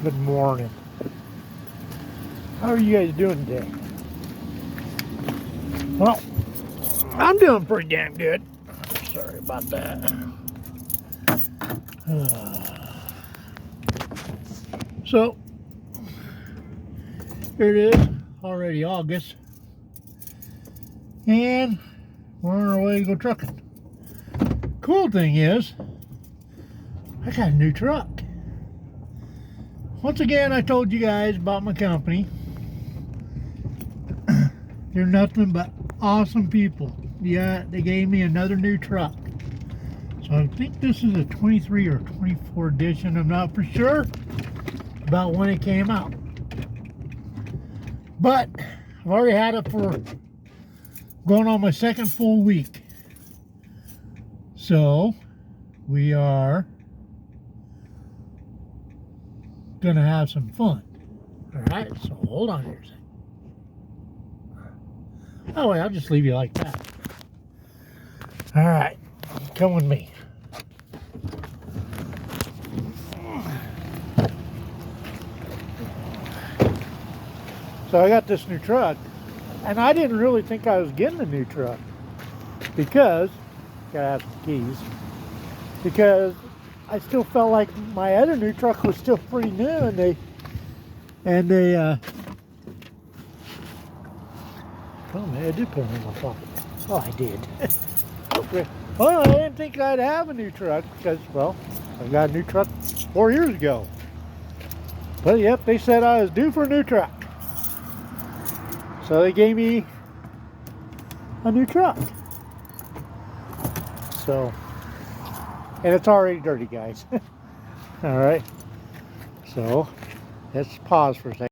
Good morning. How are you guys doing today? Well, I'm doing pretty damn good. Sorry about that. So, here it is, already August. And we're on our way to go trucking. Cool thing is, I got a new truck. Once again, I told you guys about my company. They're nothing but awesome people. Yeah, they gave me another new truck. So I think this is a 23 or 24 edition. I'm not for sure about when it came out. But I've already had it for going on my second full week. So we are gonna have some fun. All right, so hold on here a second. Oh wait, I'll just leave you like that. All right, come with me. So I got this new truck, and I didn't really think I was getting a new truck because, gotta have some keys, because I still felt like my other new truck was still pretty new, and they oh man, I did put them in my pocket. Oh, I did. Okay. Well, I didn't think I'd have a new truck because, well, I got a new truck 4 years ago. But yep, they said I was due for a new truck. So they gave me a new truck. So, and it's already dirty, guys. All right. So, let's pause for a second.